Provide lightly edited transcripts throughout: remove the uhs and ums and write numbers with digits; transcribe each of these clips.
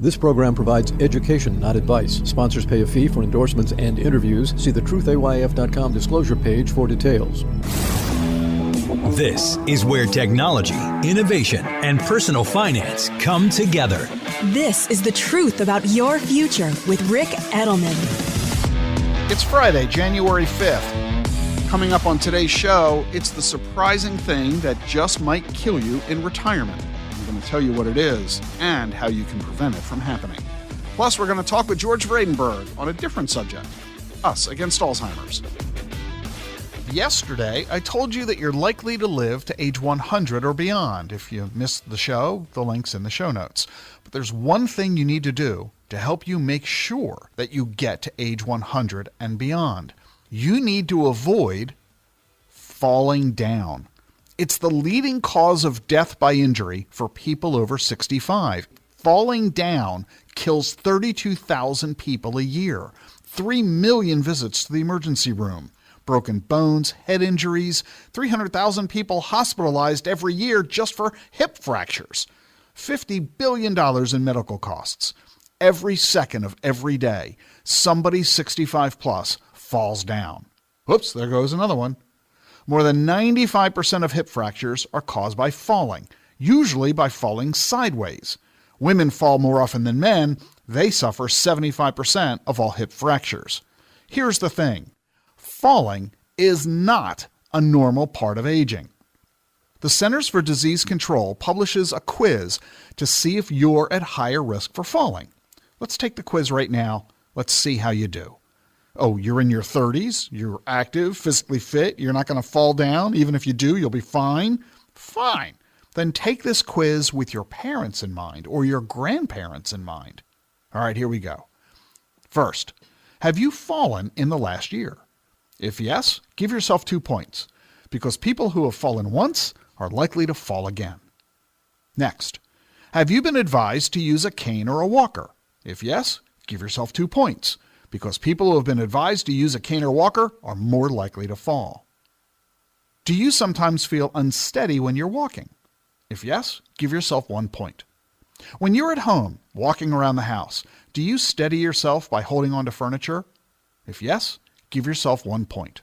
This program provides education, not advice. Sponsors pay a fee for endorsements and interviews. See the truthayf.com disclosure page for details. This is where technology, innovation, and personal finance come together. This is the truth about your future with Rick Edelman. It's Friday, January 5th. Coming up on today's show, it's the surprising thing that just might kill you in retirement. I'm going to tell you what it is and how you can prevent it from happening. Plus, we're going to talk with George Vradenburg on a different subject, us against Alzheimer's. Yesterday, I told you that you're likely to live to age 100 or beyond. If you missed the show, the link's in the show notes. But there's one thing you need to do to help you make sure that you get to age 100 and beyond. You need to avoid falling down. It's the leading cause of death by injury for people over 65. Falling down kills 32,000 people a year, 3 million visits to the emergency room, broken bones, head injuries, 300,000 people hospitalized every year just for hip fractures, $50 billion in medical costs. Every second of every day, somebody 65 plus falls down. Whoops, there goes another one. More than 95% of hip fractures are caused by falling, usually by falling sideways. Women fall more often than men. They suffer 75% of all hip fractures. Here's the thing. Falling is not a normal part of aging. The Centers for Disease Control publishes a quiz to see if you're at higher risk for falling. Let's take the quiz right now. Let's see how you do. Oh, you're in your 30s, you're active, physically fit, you're not going to fall down. Even if you do, you'll be fine. Fine. Then take this quiz with your parents in mind or your grandparents in mind. All right, here we go. First, have you fallen in the last year? If yes, give yourself 2 points, because people who have fallen once are likely to fall again. Next, have you been advised to use a cane or a walker? If yes, give yourself 2 points, because people who have been advised to use a cane or walker are more likely to fall. Do you sometimes feel unsteady when you're walking? If yes, give yourself 1 point. When you're at home, walking around the house, do you steady yourself by holding onto furniture? If yes, give yourself 1 point.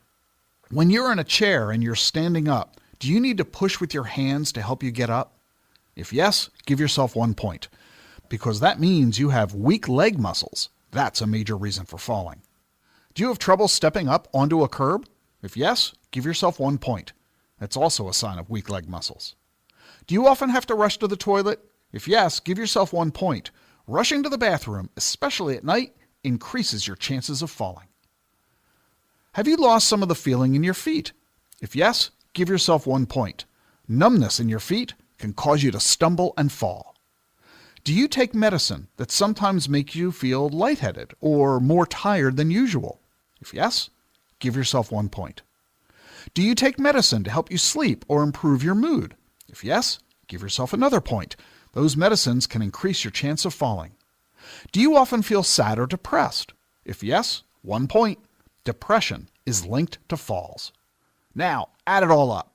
When you're in a chair and you're standing up, do you need to push with your hands to help you get up? If yes, give yourself 1 point, because that means you have weak leg muscles. That's a major reason for falling. Do you have trouble stepping up onto a curb? If yes, give yourself 1 point. That's also a sign of weak leg muscles. Do you often have to rush to the toilet? If yes, give yourself 1 point. Rushing to the bathroom, especially at night, increases your chances of falling. Have you lost some of the feeling in your feet? If yes, give yourself 1 point. Numbness in your feet can cause you to stumble and fall. Do you take medicine that sometimes makes you feel lightheaded or more tired than usual? If yes, give yourself 1 point. Do you take medicine to help you sleep or improve your mood? If yes, give yourself another point. Those medicines can increase your chance of falling. Do you often feel sad or depressed? If yes, 1 point. Depression is linked to falls. Now, add it all up.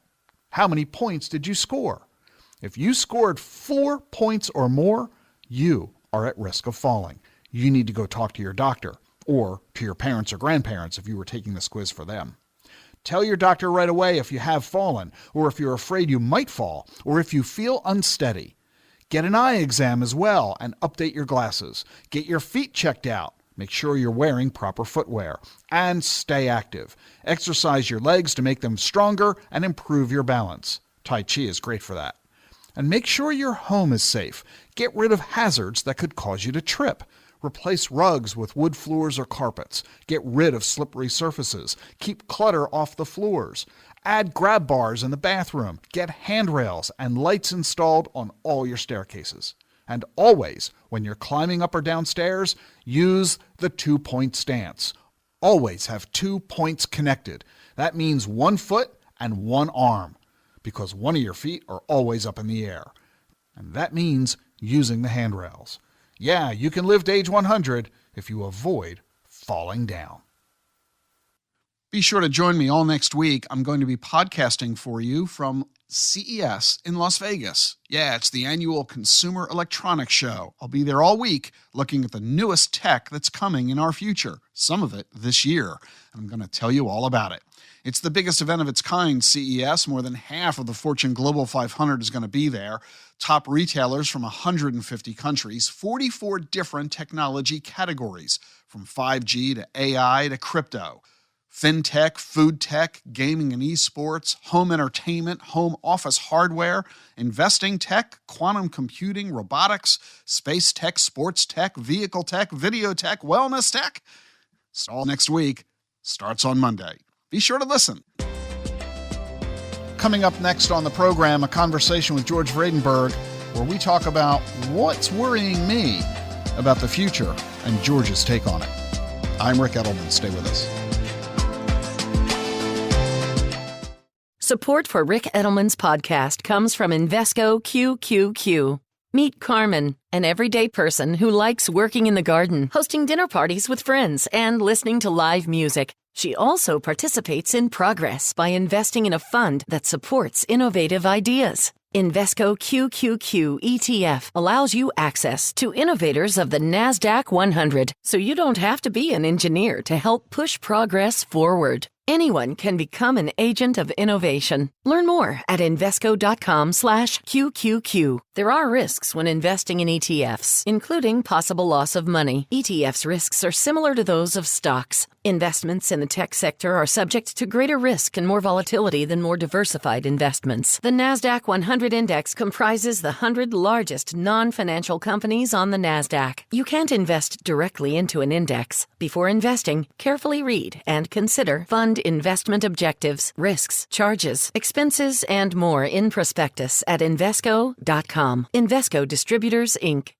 How many points did you score? If you scored 4 points or more, you are at risk of falling. You need to go talk to your doctor or to your parents or grandparents if you were taking this quiz for them. Tell your doctor right away if you have fallen, or if you're afraid you might fall, or if you feel unsteady. Get an eye exam as well and update your glasses. Get your feet checked out. Make sure you're wearing proper footwear. And stay active. Exercise your legs to make them stronger and improve your balance. Tai Chi is great for that. And make sure your home is safe. Get rid of hazards that could cause you to trip. Replace rugs with wood floors or carpets. Get rid of slippery surfaces. Keep clutter off the floors. Add grab bars in the bathroom. Get handrails and lights installed on all your staircases. And always, when you're climbing up or down stairs, use the 2-point stance. Always have 2 points connected. That means 1 foot and 1 arm, because one of your feet are always up in the air. And that means using the handrails. Yeah, you can live to age 100 if you avoid falling down. Be sure to join me all next week. I'm going to be podcasting for you from CES in Las Vegas. Yeah, it's the annual Consumer Electronics Show. I'll be there all week looking at the newest tech that's coming in our future, some of it this year. I'm going to tell you all about it. It's the biggest event of its kind, CES. More than half of the Fortune Global 500 is going to be there. Top retailers from 150 countries, 44 different technology categories, from 5G to AI to crypto. FinTech, food tech, gaming and esports, home entertainment, home office hardware, investing tech, quantum computing, robotics, space tech, sports tech, vehicle tech, video tech, wellness tech. It's all next week. Starts on Monday. Be sure to listen. Coming up next on the program, a conversation with George Vradenburg, where we talk about what's worrying me about the future and George's take on it. I'm Rick Edelman. Stay with us. Support for Rick Edelman's podcast comes from Invesco QQQ. Meet Carmen, an everyday person who likes working in the garden, hosting dinner parties with friends, and listening to live music. She also participates in Progress by investing in a fund that supports innovative ideas. Invesco QQQ ETF allows you access to innovators of the NASDAQ 100, so you don't have to be an engineer to help push progress forward. Anyone can become an agent of innovation. Learn more at Invesco.com/QQQ. There are risks when investing in ETFs, including possible loss of money. ETFs' risks are similar to those of stocks. Investments in the tech sector are subject to greater risk and more volatility than more diversified investments. The NASDAQ 100 index comprises the 100 largest non-financial companies on the NASDAQ. You can't invest directly into an index. Before investing, carefully read and consider fund investment objectives, risks, charges, expenses, and more in prospectus at Invesco.com. Invesco Distributors, Inc.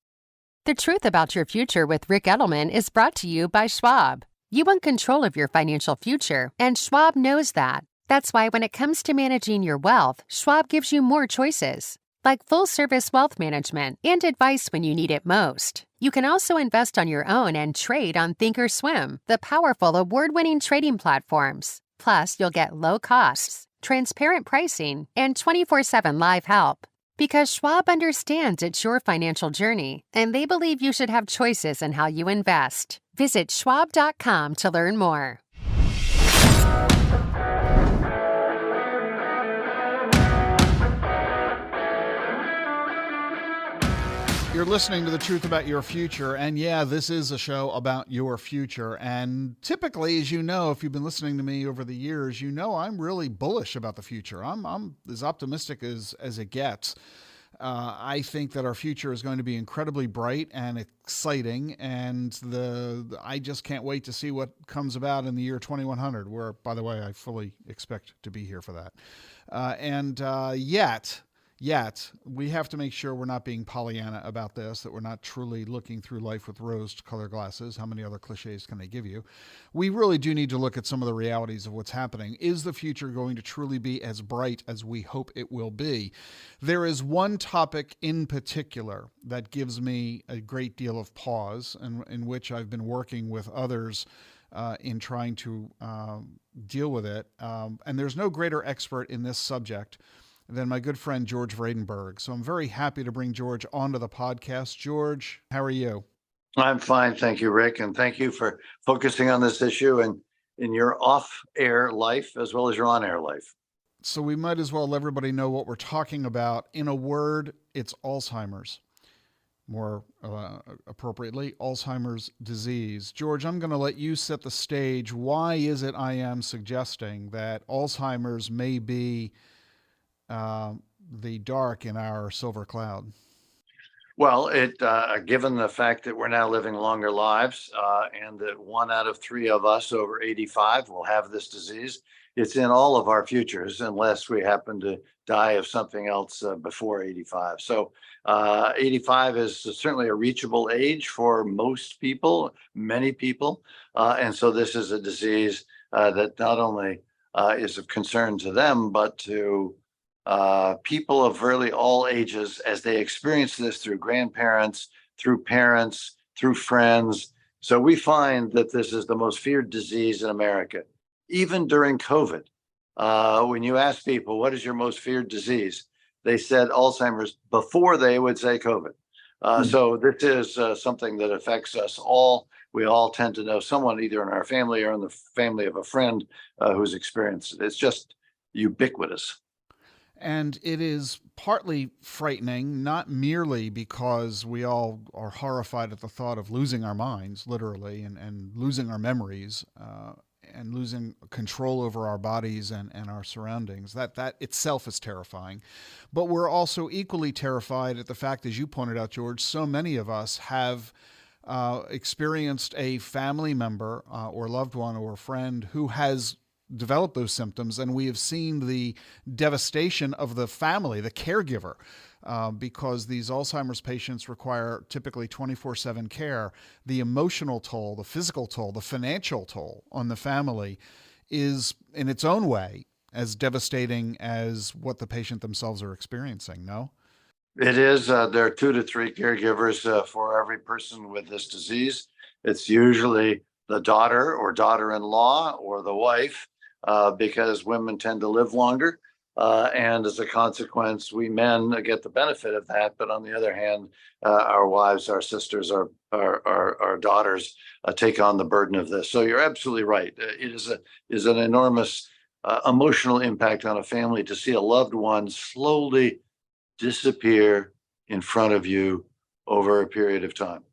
The Truth About Your Future with Rick Edelman is brought to you by Schwab. You want control of your financial future, and Schwab knows that. That's why when it comes to managing your wealth, Schwab gives you more choices, like full-service wealth management and advice when you need it most. You can also invest on your own and trade on Thinkorswim, the powerful award-winning trading platforms. Plus, you'll get low costs, transparent pricing, and 24/7 live help. Because Schwab understands it's your financial journey, and they believe you should have choices in how you invest. Visit schwab.com to learn more. You're listening to The Truth About Your Future, and yeah, this is a show about your future. And typically, as you know, if you've been listening to me over the years, you know I'm really bullish about the future. I'm as optimistic as it gets. I think that our future is going to be incredibly bright and exciting, and I just can't wait to see what comes about in the year 2100, where, by the way, I fully expect to be here for that. Yet, we have to make sure we're not being Pollyanna about this, that we're not truly looking through life with rose-colored glasses. How many other cliches can they give you? We really do need to look at some of the realities of what's happening. Is the future going to truly be as bright as we hope it will be? There is one topic in particular that gives me a great deal of pause, and in which I've been working with others in trying to deal with it. And there's no greater expert in this subject than my good friend George Vradenburg. So I'm very happy to bring George onto the podcast. George, how are you? I'm fine, thank you, Rick, and thank you for focusing on this issue and in your off-air life as well as your on-air life. So we might as well let everybody know what we're talking about. In a word, it's Alzheimer's. More appropriately, Alzheimer's disease. George, I'm going to let you set the stage. Why is it I am suggesting that Alzheimer's may be the dark in our silver cloud? Well, given the fact that we're now living longer lives and that 1 out of 3 of us over 85 will have this disease, it's in all of our futures unless we happen to die of something else before 85. So 85 is certainly a reachable age for most people, many people. And so this is a disease that not only is of concern to them, but to people of really all ages as they experience this through grandparents, through parents, through friends. So we find that this is the most feared disease in America. even during COVID, when you ask people, what is your most feared disease? They said Alzheimer's before they would say COVID. So this is something that affects us all. We all tend to know someone either in our family or in the family of a friend who's experienced it. It's just ubiquitous. And it is partly frightening, not merely because we all are horrified at the thought of losing our minds, literally, and losing our memories, and losing control over our bodies and our surroundings. That itself is terrifying. But we're also equally terrified at the fact, as you pointed out, George, so many of us have experienced a family member or loved one or a friend who has developed those symptoms, and we have seen the devastation of the family, the caregiver, because these Alzheimer's patients require typically 24/7 care. The emotional toll, the physical toll, the financial toll on the family is, in its own way, as devastating as what the patient themselves are experiencing, no? It is. There are 2 to 3 caregivers for every person with this disease. It's usually the daughter or daughter-in-law or the wife, because women tend to live longer. And as a consequence, we men get the benefit of that. But on the other hand, our wives, our sisters, our daughters take on the burden of this. So you're absolutely right. It is an enormous emotional impact on a family to see a loved one slowly disappear in front of you over a period of time.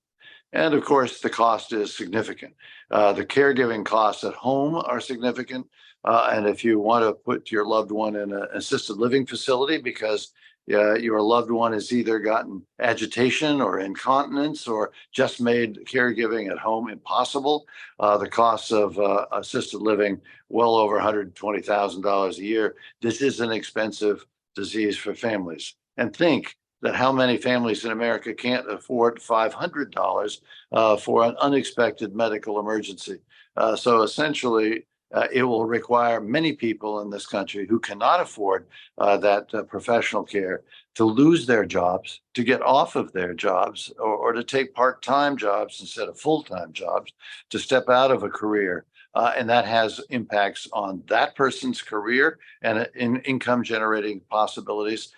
And of course, the cost is significant. The caregiving costs at home are significant. And if you want to put your loved one in an assisted living facility because your loved one has either gotten agitation or incontinence or just made caregiving at home impossible, the costs of assisted living well over $120,000 a year. This is an expensive disease for families. And think that how many families in America can't afford $500 for an unexpected medical emergency. So essentially, it will require many people in this country who cannot afford that professional care to lose their jobs, to get off of their jobs, or to take part-time jobs instead of full-time jobs, to step out of a career. And that has impacts on that person's career and in income generating possibilities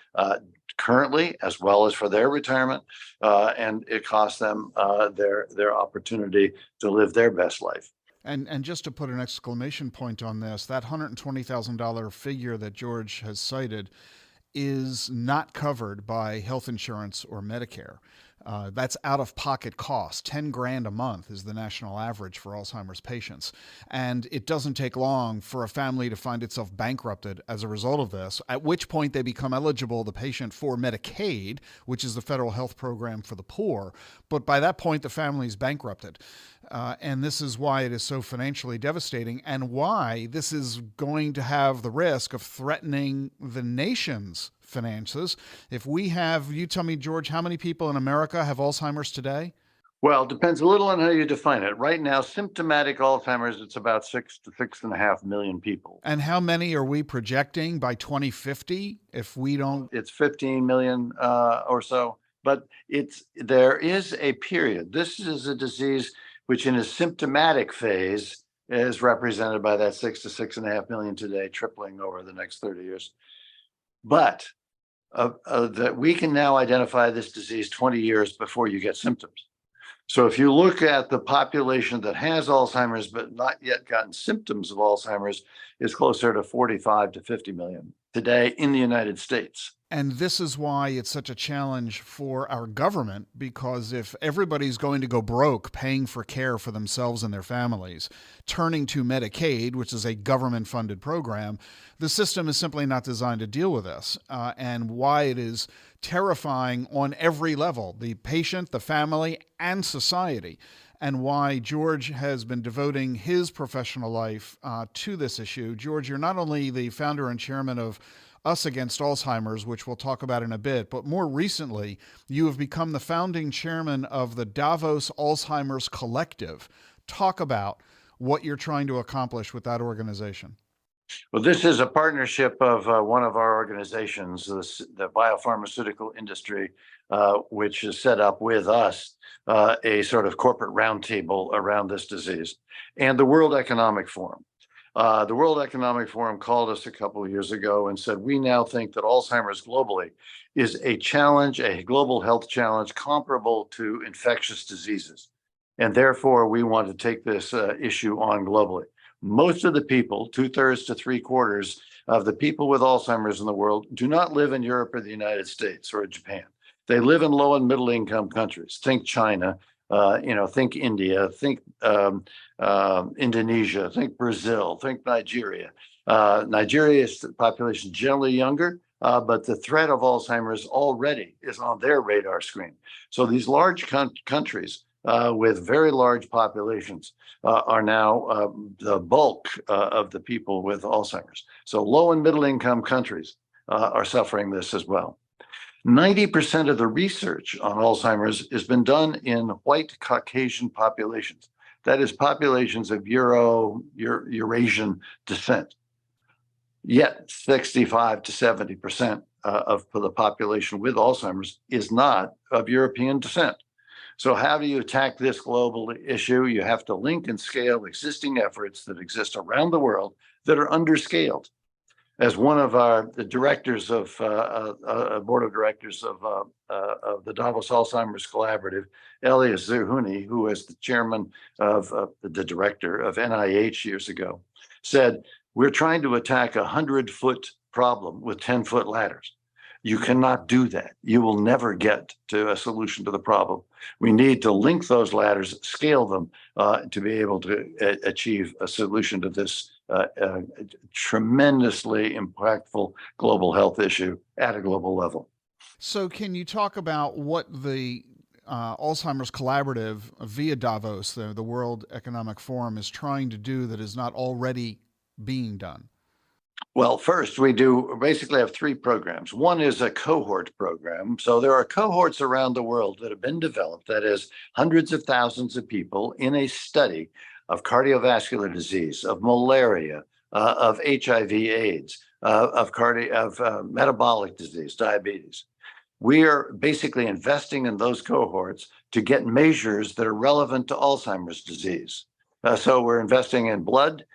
currently, as well as for their retirement. And it costs them their opportunity to live their best life. And just to put an exclamation point on this, that $120,000 figure that George has cited is not covered by health insurance or Medicare. That's out-of-pocket cost. 10 grand a month is the national average for Alzheimer's patients. And it doesn't take long for a family to find itself bankrupted as a result of this, at which point they become eligible, the patient, for Medicaid, which is the federal health program for the poor. But by that point, the family is bankrupted. And this is why it is so financially devastating and why this is going to have the risk of threatening the nation's finances. If we have, you tell me, George, how many people in America have Alzheimer's today? Well, it depends a little on how you define it. Right now, symptomatic Alzheimer's, it's about 6 to 6.5 million people. And how many are we projecting by 2050 if we don't? It's 15 million or so. But there is a period. This is a disease which in a symptomatic phase is represented by that 6 to 6.5 million today, tripling over the next 30 years. But that we can now identify this disease 20 years before you get symptoms. So if you look at the population that has Alzheimer's but not yet gotten symptoms of Alzheimer's, is closer to 45 to 50 million today in the United States. And this is why it's such a challenge for our government, because if everybody's going to go broke paying for care for themselves and their families, turning to Medicaid, which is a government-funded program, the system is simply not designed to deal with this. And why it is terrifying on every level, the patient, the family, and society. And why George has been devoting his professional life to this issue. George, you're not only the founder and chairman of Us Against Alzheimer's, which we'll talk about in a bit, but more recently, you have become the founding chairman of the Davos Alzheimer's Collective. Talk about what you're trying to accomplish with that organization. Well, this is a partnership of one of our organizations, the biopharmaceutical industry, which is set up with us, a sort of corporate roundtable around this disease, and the World Economic Forum. The World Economic Forum called us a couple of years ago and said, we now think that Alzheimer's globally is a challenge, a global health challenge comparable to infectious diseases. And therefore, we want to take this issue on globally. Most of the people, 2/3 to 3/4 of the people with Alzheimer's in the world, do not live in Europe or the United States or Japan. They live in low and middle income countries. Think China, think India, think Indonesia, think Brazil, think Nigeria. Nigeria's population is generally younger, but the threat of Alzheimer's already is on their radar screen. So these large countries with very large populations are now the bulk of the people with Alzheimer's. So low and middle income countries are suffering this as well. 90% of the research on Alzheimer's has been done in white Caucasian populations. That is, populations of Eurasian descent. Yet 65 to 70% of the population with Alzheimer's is not of European descent. So how do you attack this global issue? You have to link and scale existing efforts that exist around the world that are underscaled. As one of the directors of board of directors of the Davos Alzheimer's Collaborative, Elias Zerhouni, who was the chairman of the director of NIH years ago, said, we're trying to attack a 100-foot problem with 10-foot ladders. You cannot do that. You will never get to a solution to the problem. We need to link those ladders, scale them to be able to achieve a solution to this tremendously impactful global health issue at a global level. So can you talk about what the Alzheimer's Collaborative via Davos, the World Economic Forum, is trying to do that is not already being done? Well, first, we basically have 3 programs. One is a cohort program. So there are cohorts around the world that have been developed, that is, hundreds of thousands of people in a study of cardiovascular disease, of malaria, of HIV/AIDS, of metabolic disease, diabetes. We are basically investing in those cohorts to get measures that are relevant to Alzheimer's disease. So we're investing in blood,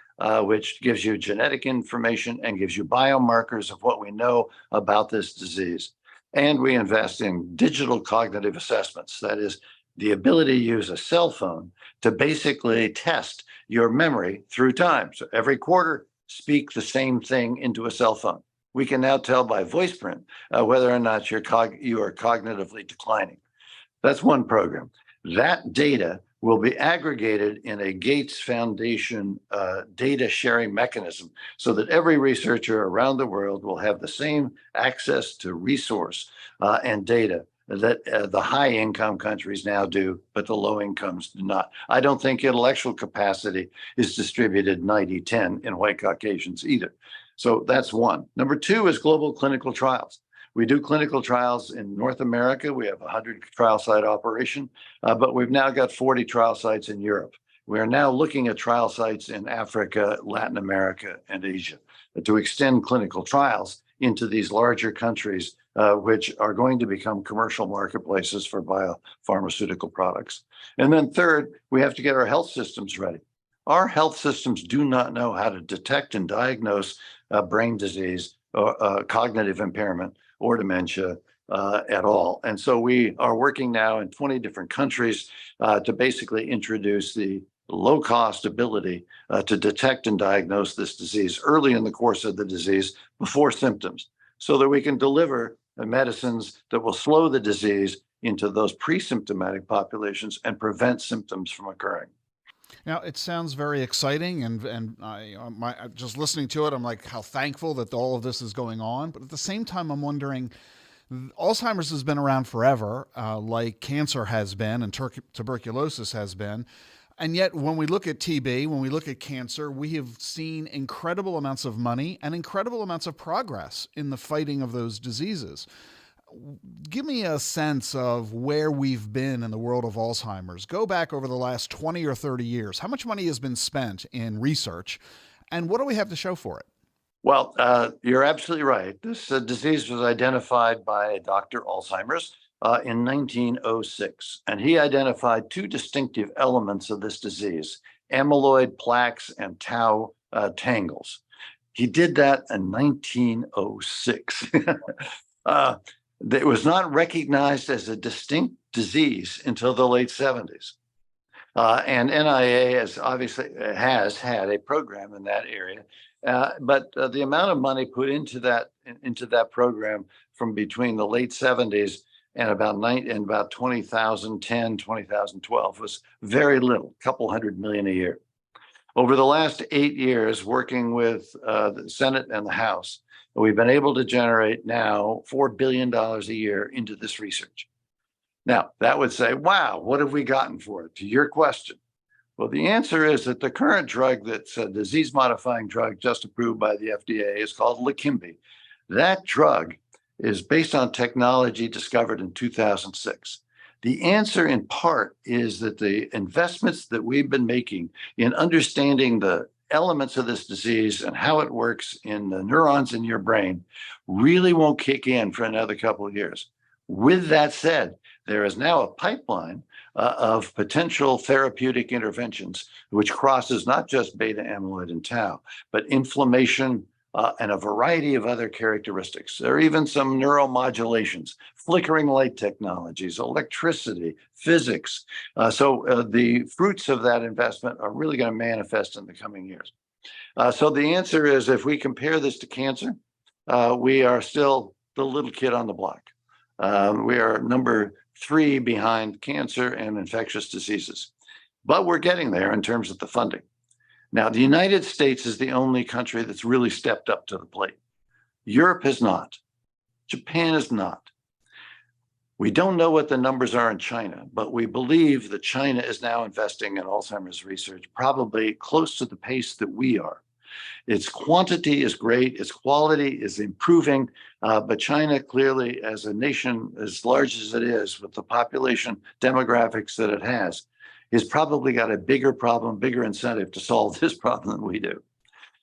which gives you genetic information and gives you biomarkers of what we know about this disease. And we invest in digital cognitive assessments. That is, the ability to use a cell phone to basically test your memory through time. So every quarter, speak the same thing into a cell phone. We can now tell by voice print whether or not you are cognitively declining. That's one program. That data will be aggregated in a Gates Foundation data sharing mechanism so that every researcher around the world will have the same access to resource and data that the high income countries now do, but the low incomes do not. I don't think intellectual capacity is distributed 90-10 in white Caucasians either. So that's one. Number 2 is global clinical trials. We do clinical trials in North America. We have a 100 trial site operation, but we've now got 40 trial sites in Europe. We are now looking at trial sites in Africa, Latin America, and Asia to extend clinical trials into these larger countries, which are going to become commercial marketplaces for biopharmaceutical products. And then third, we have to get our health systems ready. Our health systems do not know how to detect and diagnose brain disease or cognitive impairment or dementia at all. And so we are working now in 20 different countries to basically introduce the low-cost ability to detect and diagnose this disease early in the course of the disease before symptoms, so that we can deliver medicines that will slow the disease into those pre-symptomatic populations and prevent symptoms from occurring. Now, it sounds very exciting, and just listening to it, I'm like, how thankful that all of this is going on. But at the same time, I'm wondering, Alzheimer's has been around forever, like cancer has been and tuberculosis has been. And yet, when we look at TB, when we look at cancer, we have seen incredible amounts of money and incredible amounts of progress in the fighting of those diseases. Give me a sense of where we've been in the world of Alzheimer's. Go back over the last 20 or 30 years. How much money has been spent in research, and what do we have to show for it? Well, you're absolutely right. This disease was identified by Dr. Alzheimer's in 1906, and he identified 2 distinctive elements of this disease: amyloid plaques and tau tangles. He did that in 1906. It was not recognized as a distinct disease until the late 70s. And NIA has had a program in that area, but the amount of money put into that program from between the late 70s and about 2010, 2012 was very little, a couple $100 million a year. Over the last 8 years, working with the Senate and the House, we've been able to generate now $4 billion a year into this research. Now, that would say, wow, what have we gotten for it? To your question. Well, the answer is that the current drug that's a disease-modifying drug just approved by the FDA is called Leqembi. That drug is based on technology discovered in 2006. The answer in part is that the investments that we've been making in understanding the elements of this disease and how it works in the neurons in your brain really won't kick in for another couple of years. With that said, there is now a pipeline of potential therapeutic interventions, which crosses not just beta amyloid and tau, but inflammation and a variety of other characteristics. There are even some neuromodulations, flickering light technologies, electricity, physics. So the fruits of that investment are really going to manifest in the coming years. So the answer is, if we compare this to cancer, we are still the little kid on the block. We are number 3 behind cancer and infectious diseases, but we're getting there in terms of the funding. Now, the United States is the only country that's really stepped up to the plate. Europe has not. Japan has not. We don't know what the numbers are in China, but we believe that China is now investing in Alzheimer's research, probably close to the pace that we are. Its quantity is great, its quality is improving, but China clearly, as a nation as large as it is, with the population demographics that it has probably got a bigger problem, bigger incentive to solve this problem than we do.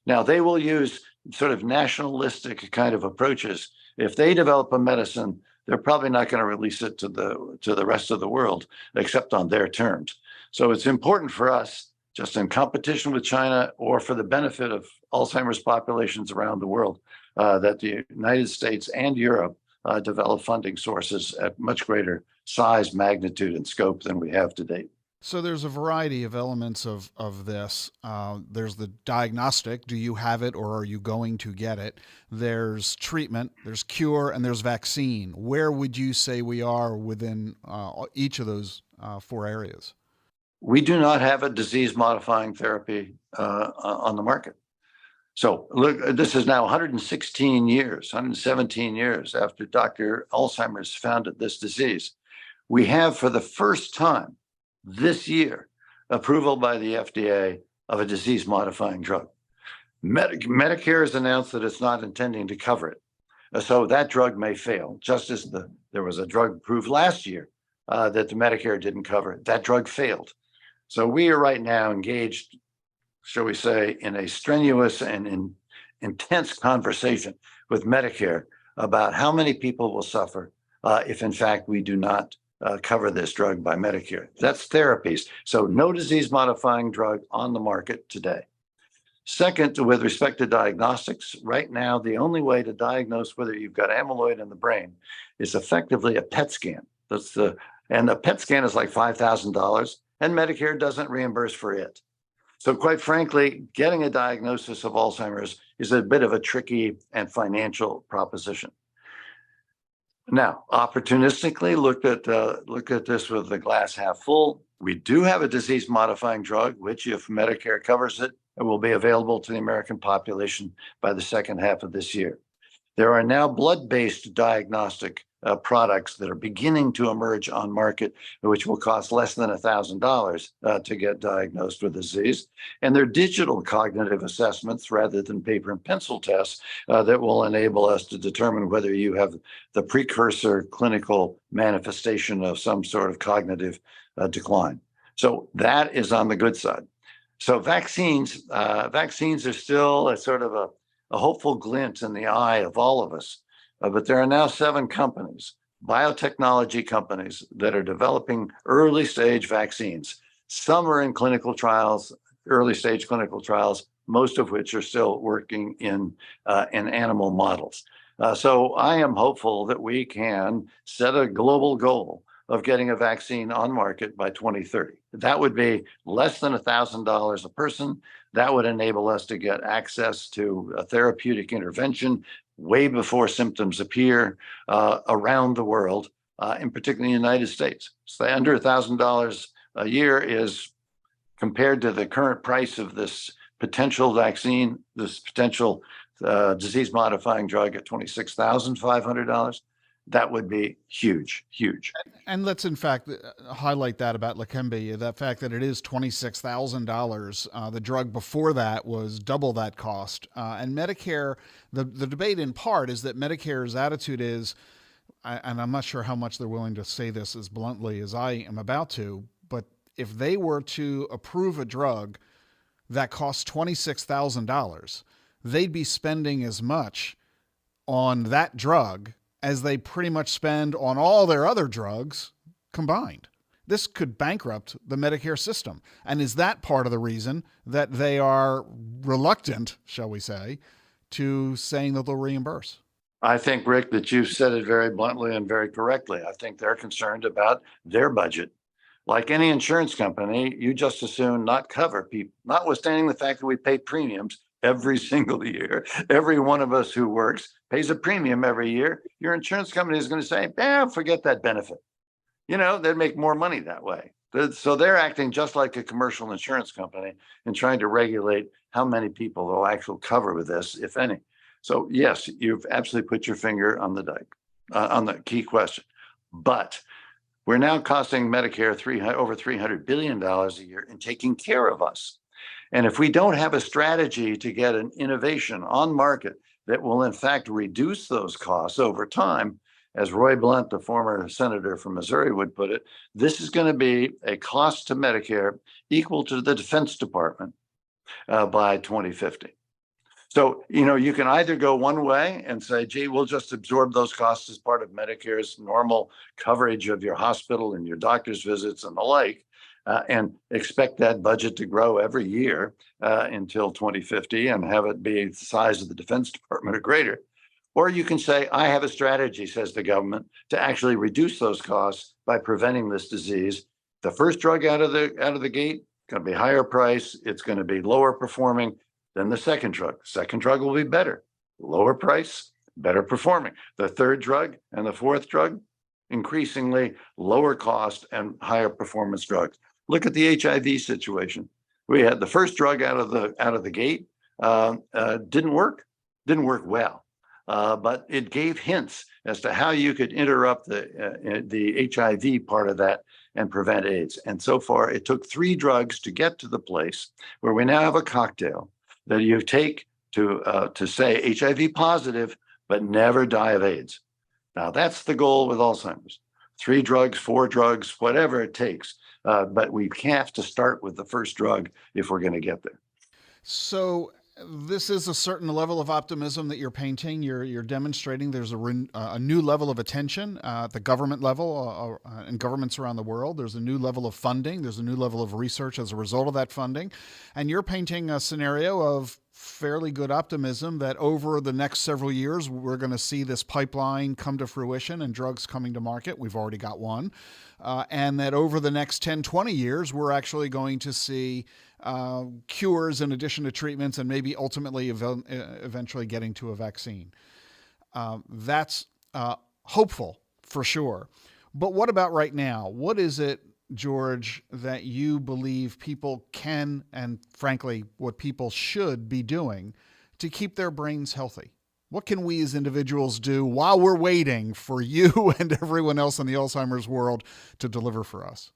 Now, they will use sort of nationalistic kind of approaches. If they develop a medicine, they're probably not going to release it to the rest of the world, except on their terms. So it's important for us, just in competition with China or for the benefit of Alzheimer's populations around the world, that the United States and Europe develop funding sources at much greater size, magnitude, and scope than we have to date. So there's a variety of elements of this. There's the diagnostic. Do you have it or are you going to get it? There's treatment, there's cure, and there's vaccine. Where would you say we are within each of those 4 areas? We do not have a disease-modifying therapy on the market. So look, this is now 117 years after Dr. Alzheimer's founded this disease. We have, for the first time this year, approval by the FDA of a disease-modifying drug. Medicare has announced that it's not intending to cover it. So that drug may fail, just as there was a drug approved last year that the Medicare didn't cover. That drug failed. So we are right now engaged, shall we say, in a strenuous and intense conversation with Medicare about how many people will suffer if, in fact, we do not cover this drug by Medicare. That's therapies. So no disease-modifying drug on the market today. Second, with respect to diagnostics, right now, the only way to diagnose whether you've got amyloid in the brain is effectively a PET scan. And the PET scan is like $5,000, and Medicare doesn't reimburse for it. So quite frankly, getting a diagnosis of Alzheimer's is a bit of a tricky and financial proposition. Now, opportunistically, look at this with the glass half full. We do have a disease-modifying drug, which, if Medicare covers it, will be available to the American population by the second half of this year. There are now blood-based diagnostic products that are beginning to emerge on market, which will cost less than $1,000 to get diagnosed with disease. And they're digital cognitive assessments rather than paper and pencil tests that will enable us to determine whether you have the precursor clinical manifestation of some sort of cognitive decline. So that is on the good side. So vaccines are still a sort of a hopeful glint in the eye of all of us. But there are now 7 companies, biotechnology companies, that are developing early stage vaccines. Some are in clinical trials, early stage clinical trials. most of which are still working in animal models. So I am hopeful that we can set a global goal of getting a vaccine on market by 2030. That would be less than $1,000 a person. That would enable us to get access to a therapeutic intervention way before symptoms appear around the world, in particular in the United States. So under $1,000 a year is, compared to the current price of this potential vaccine, this potential disease-modifying drug at $26,500, that would be huge, huge. And let's, in fact, highlight that about Leqembi, that fact that it is $26,000. The drug before that was double that cost. And Medicare, the debate in part is that Medicare's attitude is, and I'm not sure how much they're willing to say this as bluntly as I am about to, but if they were to approve a drug that costs $26,000, they'd be spending as much on that drug as they pretty much spend on all their other drugs combined. This could bankrupt the Medicare system. And is that part of the reason that they are reluctant, shall we say, to saying that they'll reimburse? I think, Rick, that you've said it very bluntly and very correctly. I think they're concerned about their budget. Like any insurance company, you just as soon not cover people, notwithstanding the fact that we pay premiums every single year. Every one of us who works pays a premium every year. Your insurance company is going to say, forget that benefit. They'd make more money that way. So they're acting just like a commercial insurance company and trying to regulate how many people they'll actually cover with this, if any. So yes, you've absolutely put your finger on the key question. But we're now costing Medicare over $300 billion a year in taking care of us. And if we don't have a strategy to get an innovation on market that will in fact reduce those costs over time, as Roy Blunt, the former senator from Missouri, would put it, this is going to be a cost to Medicare equal to the Defense Department by 2050. So, you can either go one way and say, gee, we'll just absorb those costs as part of Medicare's normal coverage of your hospital and your doctor's visits and the like, and expect that budget to grow every year until 2050 and have it be the size of the Defense Department or greater. Or you can say, I have a strategy, says the government, to actually reduce those costs by preventing this disease. The first drug out of the gate, going to be higher price. It's going to be lower performing than the second drug. Second drug will be better, lower price, better performing. The third drug and the fourth drug, increasingly lower cost and higher performance drugs. Look at the HIV situation. We had the first drug out of the gate, didn't work well, but it gave hints as to how you could interrupt the HIV part of that and prevent AIDS. And so far, it took 3 drugs to get to the place where we now have a cocktail that you take to say HIV positive, but never die of AIDS. Now, that's the goal with Alzheimer's. 3 drugs, 4 drugs, whatever it takes. But we have to start with the first drug if we're going to get there. So this is a certain level of optimism that you're painting. You're demonstrating there's a new level of attention at the government level and governments around the world. There's a new level of funding. There's a new level of research as a result of that funding. And you're painting a scenario of fairly good optimism that over the next several years, we're going to see this pipeline come to fruition and drugs coming to market. We've already got one. And that over the next 10, 20 years, we're actually going to see cures in addition to treatments and maybe ultimately eventually getting to a vaccine. That's hopeful for sure. But what about right now? What is it, George, that you believe people can, and frankly, what people should be doing to keep their brains healthy? What can we as individuals do while we're waiting for you and everyone else in the Alzheimer's world to deliver for us?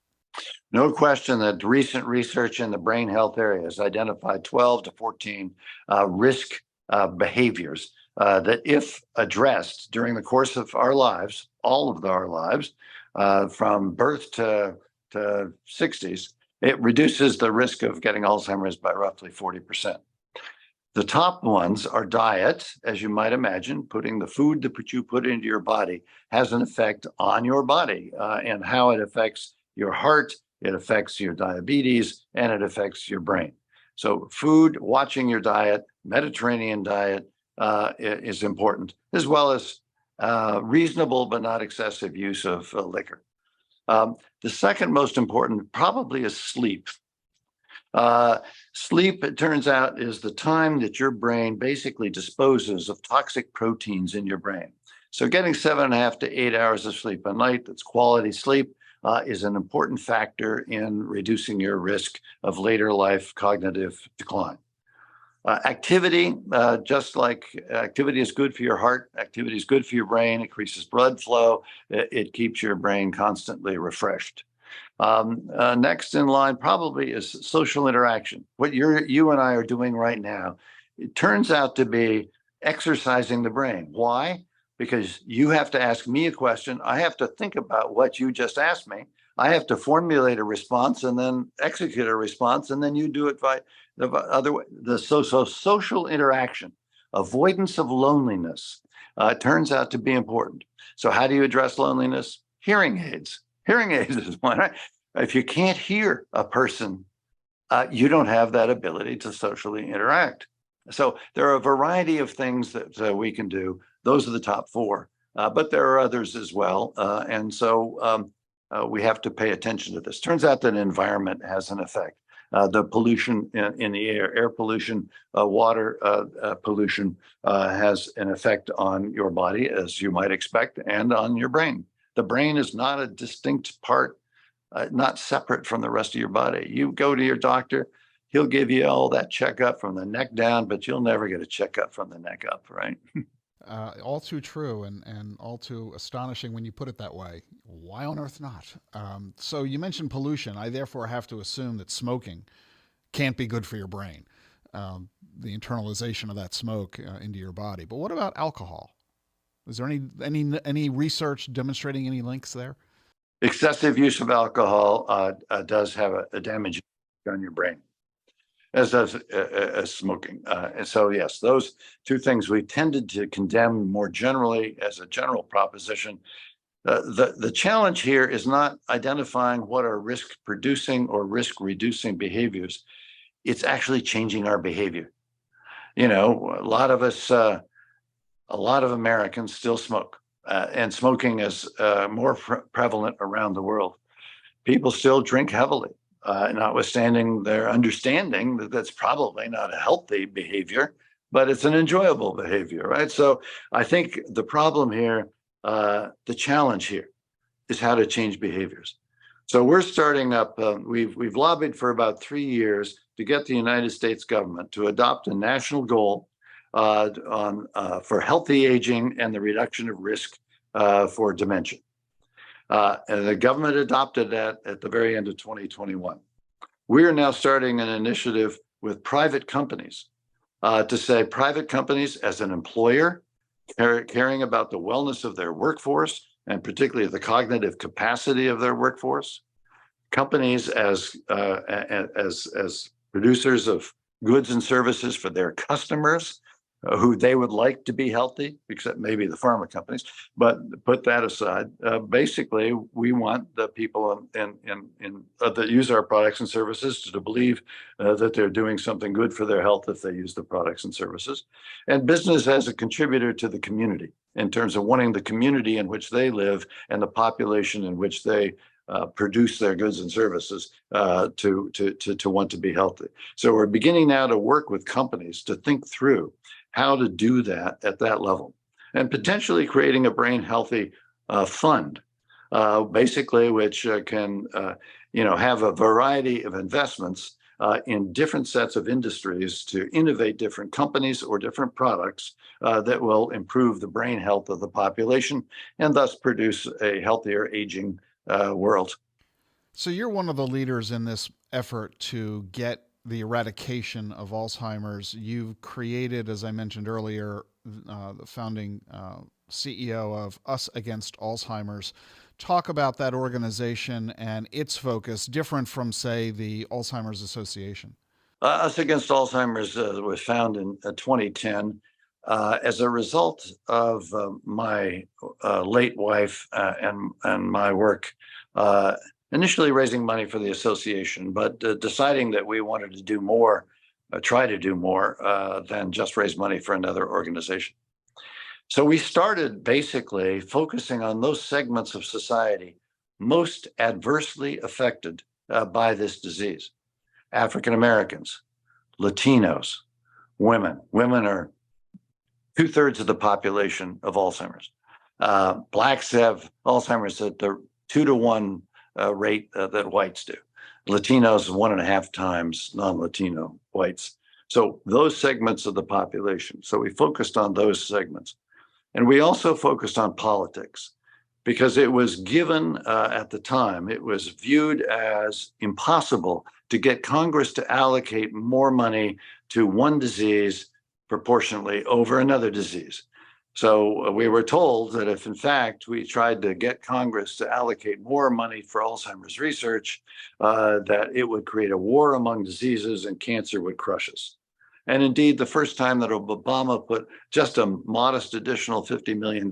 No question that recent research in the brain health area has identified 12 to 14 risk behaviors that, if addressed during the course of our lives, all of our lives, from birth to 60s, it reduces the risk of getting Alzheimer's by roughly 40%. The top ones are diet, as you might imagine. Putting the food that you put into your body has an effect on your body and how it affects your heart, it affects your diabetes, and it affects your brain. So food, watching your diet, Mediterranean diet is important, as well as reasonable but not excessive use of liquor. The second most important probably is sleep. Sleep, it turns out, is the time that your brain basically disposes of toxic proteins in your brain. So getting 7.5 to 8 hours of sleep a night, that's quality sleep, is an important factor in reducing your risk of later life cognitive decline. Activity, just like activity is good for your heart, activity is good for your brain, increases blood flow, it keeps your brain constantly refreshed. Next in line probably is social interaction. What you and I are doing right now, it turns out to be exercising the brain. Why? Because you have to ask me a question. I have to think about what you just asked me. I have to formulate a response and then execute a response, and then you do it by the other way. The social interaction, avoidance of loneliness, turns out to be important. So how do you address loneliness? Hearing aids. Hearing aids is one. Right? If you can't hear a person, you don't have that ability to socially interact. So there are a variety of things that we can do. Those are the top four, but there are others as well. And so we have to pay attention to this. Turns out that environment has an effect. The pollution in the air pollution, water pollution has an effect on your body, as you might expect, and on your brain. The brain is not a distinct part, not separate from the rest of your body. You go to your doctor, he'll give you all that checkup from the neck down, but you'll never get a checkup from the neck up, right? All too true and all too astonishing when you put it that way. Why on earth not? So you mentioned pollution. I therefore have to assume that smoking can't be good for your brain, the internalization of that smoke into your body. But what about alcohol? Is there any research demonstrating any links there? Excessive use of alcohol does have a damage on your brain, as does smoking. And so, yes, those two things we tended to condemn more generally as a general proposition. The challenge here is not identifying what are risk-producing or risk-reducing behaviors. It's actually changing our behavior. You know, a lot of Americans still smoke, and smoking is more prevalent around the world. People still drink heavily. Notwithstanding their understanding that that's probably not a healthy behavior, but it's an enjoyable behavior, right? So I think the problem here, the challenge here, is how to change behaviors. So we're starting up. We've lobbied for about 3 years to get the United States government to adopt a national goal for healthy aging and the reduction of risk for dementia. And the government adopted that at the very end of 2021. We are now starting an initiative with private companies to say private companies as an employer caring about the wellness of their workforce and particularly the cognitive capacity of their workforce. Companies as producers of goods and services for their customers, who they would like to be healthy, except maybe the pharma companies. But put that aside, basically, we want the people that use our products and services to believe that they're doing something good for their health if they use the products and services. And business as a contributor to the community in terms of wanting the community in which they live and the population in which they produce their goods and services to want to be healthy. So we're beginning now to work with companies to think through how to do that at that level, and potentially creating a brain healthy fund, basically, which can have a variety of investments in different sets of industries to innovate different companies or different products that will improve the brain health of the population and thus produce a healthier aging world. So you're one of the leaders in this effort to get the eradication of Alzheimer's. You've created, as I mentioned earlier, the founding CEO of Us Against Alzheimer's. Talk about that organization and its focus, different from, say, the Alzheimer's Association. Us Against Alzheimer's was founded in 2010 as a result of my late wife and my work. Initially raising money for the association, but deciding that we wanted to do more try to do more than just raise money for another organization. So we started basically focusing on those segments of society most adversely affected by this disease. African Americans, Latinos, women. Women are 2/3 of the population of Alzheimer's. Blacks have Alzheimer's at the 2-to-1 rate that whites do. Latinos 1.5 times non-Latino whites. So those segments of the population. So we focused on those segments. And we also focused on politics because it was given at the time, it was viewed as impossible to get Congress to allocate more money to one disease proportionately over another disease. So we were told that if, in fact, we tried to get Congress to allocate more money for Alzheimer's research, that it would create a war among diseases and cancer would crush us. And indeed, the first time that Obama put just a modest additional $50 million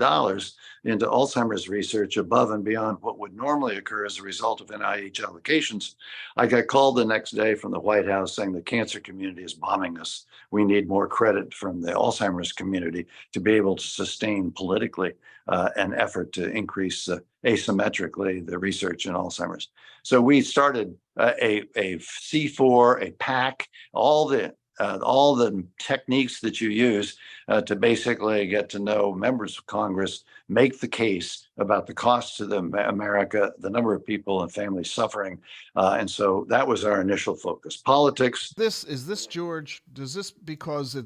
into Alzheimer's research above and beyond what would normally occur as a result of NIH allocations, I got called the next day from the White House saying the cancer community is bombing us. We need more credit from the Alzheimer's community to be able to sustain politically an effort to increase asymmetrically the research in Alzheimer's. So we started a C4, a PAC, all the techniques that you use to basically get to know members of Congress, make the case about the cost to America, the number of people and families suffering. And so that was our initial focus. Politics. Is this, George, does this because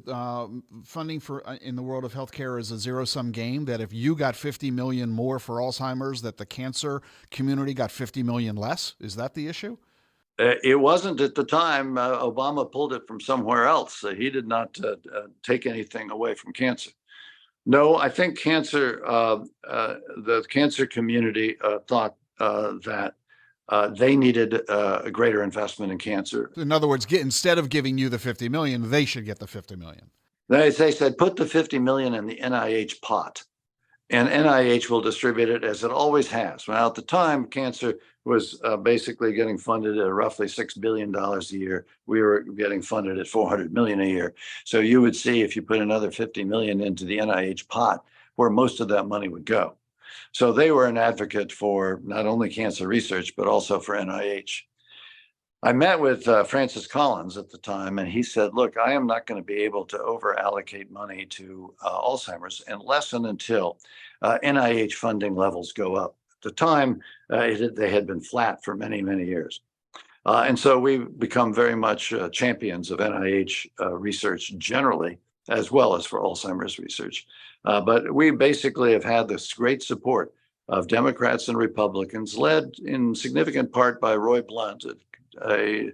funding for in the world of healthcare is a zero-sum game, that if you got 50 million more for Alzheimer's, that the cancer community got 50 million less? Is that the issue? It wasn't at the time. Obama pulled it from somewhere else. He did not take anything away from cancer. No, I think the cancer community thought that they needed a greater investment in cancer. In other words, instead of giving you the 50 million, they should get the 50 million. They said, put the 50 million in the NIH pot, and NIH will distribute it as it always has. Now, at the time, cancer was basically getting funded at roughly $6 billion a year. We were getting funded at $400 million a year. So you would see if you put another 50 million into the NIH pot, where most of that money would go. So they were an advocate for not only cancer research, but also for NIH. I met with Francis Collins at the time, and he said, look, I am not going to be able to over allocate money to Alzheimer's unless and until NIH funding levels go up. At the time, they had been flat for many, many years. And so we've become very much champions of NIH research generally, as well as for Alzheimer's research. But we basically have had this great support of Democrats and Republicans, led in significant part by Roy Blunt, a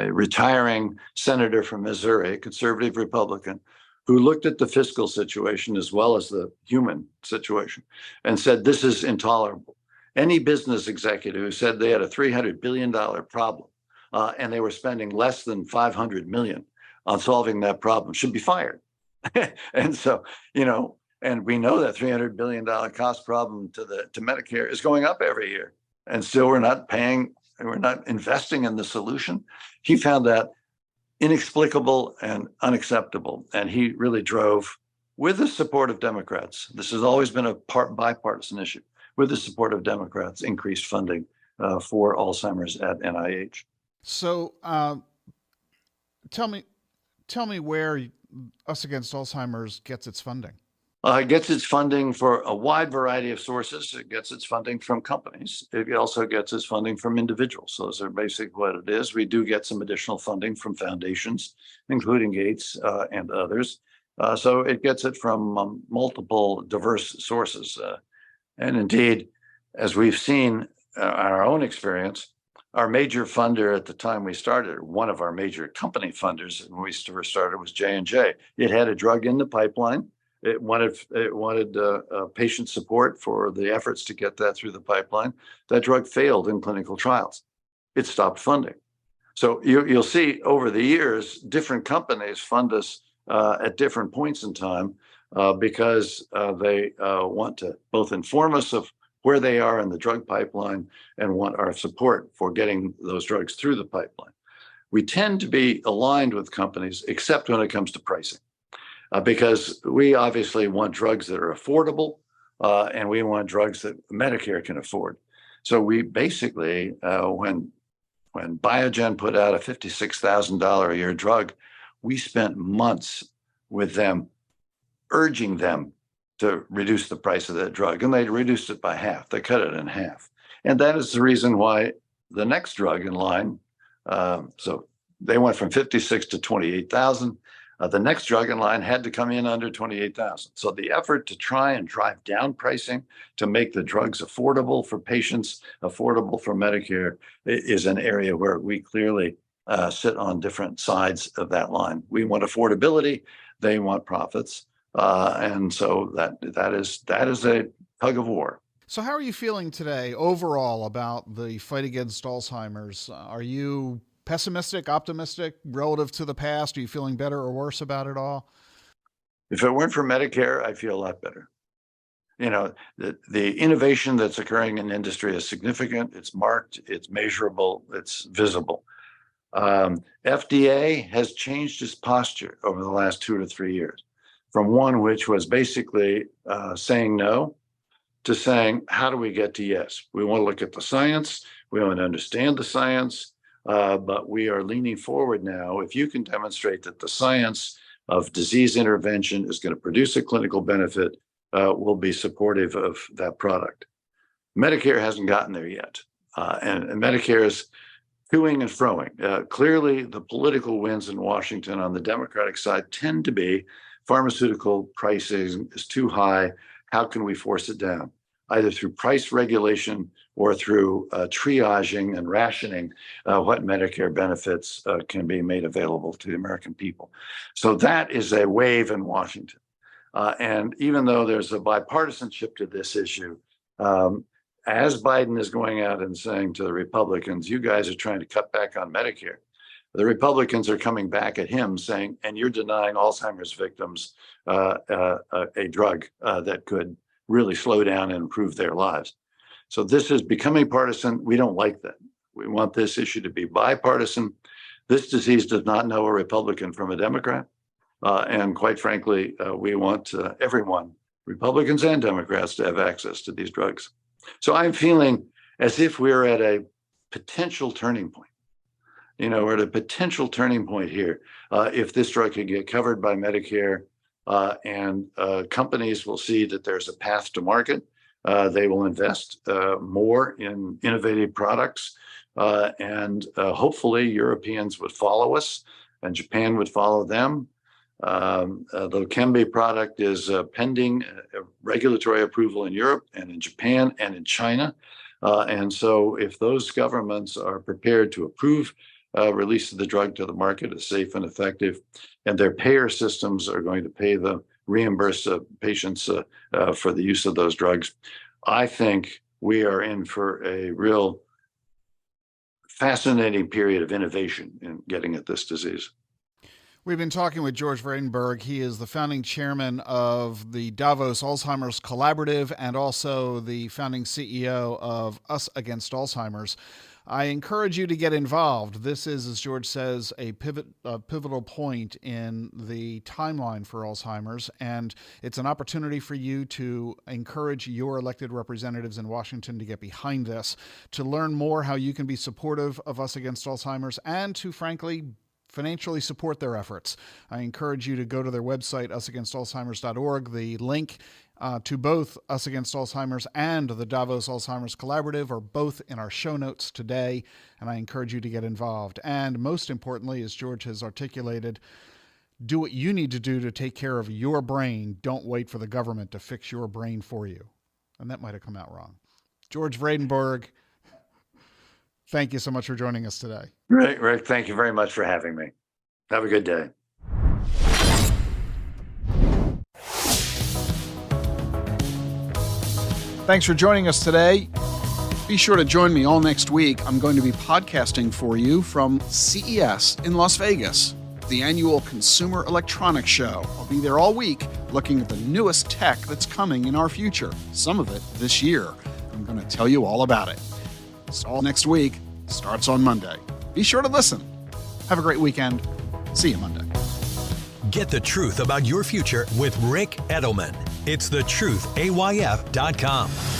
retiring senator from Missouri, a conservative Republican, who looked at the fiscal situation as well as the human situation and said, this is intolerable. Any business executive who said they had a $300 billion problem and they were spending less than $500 million on solving that problem should be fired. And so, and we know that $300 billion cost problem to Medicare is going up every year. And still we're not investing in the solution. He found that inexplicable and unacceptable. And he really drove, with the support of Democrats, this has always been a bipartisan issue, with the support of Democrats, increased funding for Alzheimer's at NIH. So tell me where Us Against Alzheimer's gets its funding. It gets its funding for a wide variety of sources. It gets its funding from companies. It also gets its funding from individuals. So those are basically what it is. We do get some additional funding from foundations, including Gates and others. So it gets it from multiple diverse sources. And indeed, as we've seen in our own experience, our major funder at the time we started, one of our major company funders when we first started, was J&J. It had a drug in the pipeline. It wanted patient support for the efforts to get that through the pipeline. That drug failed in clinical trials. It stopped funding. So you'll see over the years, different companies fund us at different points in time because they want to both inform us of where they are in the drug pipeline and want our support for getting those drugs through the pipeline. we tend to be aligned with companies, except when it comes to pricing, because we obviously want drugs that are affordable, and we want drugs that Medicare can afford. So we basically, when Biogen put out a $56,000 a year drug, we spent months with them, urging them to reduce the price of that drug. And they reduced it by half. They cut it in half. And that is the reason why the next drug in line, so they went from 56 to 28,000. The next drug in line had to come in under 28,000. So the effort to try and drive down pricing to make the drugs affordable for patients, affordable for Medicare, is an area where we clearly sit on different sides of that line. We want affordability, they want profits, and so that is a tug of war. So how are you feeling today overall about the fight against Alzheimer's? Are you pessimistic, optimistic relative to the past? Are you feeling better or worse about it all? If it weren't for Medicare, I feel a lot better. You know, the innovation that's occurring in the industry is significant. It's marked, it's measurable, it's visible. FDA has changed its posture over the last 2 to 3 years, from one which was basically saying no to saying, how do we get to yes? We want to look at the science. We want to understand the science. But we are leaning forward now. If you can demonstrate that the science of disease intervention is going to produce a clinical benefit, we'll be supportive of that product. Medicare hasn't gotten there yet. And Medicare is toing and froing. Clearly, the political wins in Washington on the Democratic side tend to be pharmaceutical pricing is too high. How can we force it down? Either through price regulation or through triaging and rationing what Medicare benefits can be made available to the American people. So that is a wave in Washington. And even though there's a bipartisanship to this issue, as Biden is going out and saying to the Republicans, you guys are trying to cut back on Medicare, the Republicans are coming back at him saying, and you're denying Alzheimer's victims a drug that could really slow down and improve their lives. So this is becoming partisan. We don't like that. We want this issue to be bipartisan. This disease does not know a Republican from a Democrat. And quite frankly, we want everyone, Republicans and Democrats, to have access to these drugs. So I'm feeling as if we're at a potential turning point. You know, we're at a potential turning point here. If this drug can get covered by Medicare, and companies will see that there's a path to market, they will invest more in innovative products, and hopefully Europeans would follow us and Japan would follow them. The Leqembi product is pending regulatory approval in Europe and in Japan and in China. And so if those governments are prepared to approve release of the drug to the market as safe and effective, and their payer systems are going to reimburse patients for the use of those drugs, I think we are in for a real fascinating period of innovation in getting at this disease. We've been talking with George Vradenburg. He is the founding chairman of the Davos Alzheimer's Collaborative and also the founding CEO of Us Against Alzheimer's. I encourage you to get involved. This is, as George says, a pivotal point in the timeline for Alzheimer's, and it's an opportunity for you to encourage your elected representatives in Washington to get behind this, to learn more how you can be supportive of Us Against Alzheimer's, and to, frankly, financially support their efforts. I encourage you to go to their website, usagainstalzheimers.org. The link to both Us Against Alzheimer's and the Davos Alzheimer's Collaborative are both in our show notes today, and I encourage you to get involved. And most importantly, as George has articulated, do what you need to do to take care of your brain. Don't wait for the government to fix your brain for you. And that might have come out wrong. George Vradenburg, thank you so much for joining us today. Rick, thank you very much for having me. Have a good day. Thanks for joining us today. Be sure to join me all next week. I'm going to be podcasting for you from CES in Las Vegas, the annual Consumer Electronics Show. I'll be there all week looking at the newest tech that's coming in our future, some of it this year. I'm going to tell you all about it. It's all next week. Starts on Monday. Be sure to listen. Have a great weekend. See you Monday. Get the truth about your future with Rick Edelman. It's thetruthayf.com.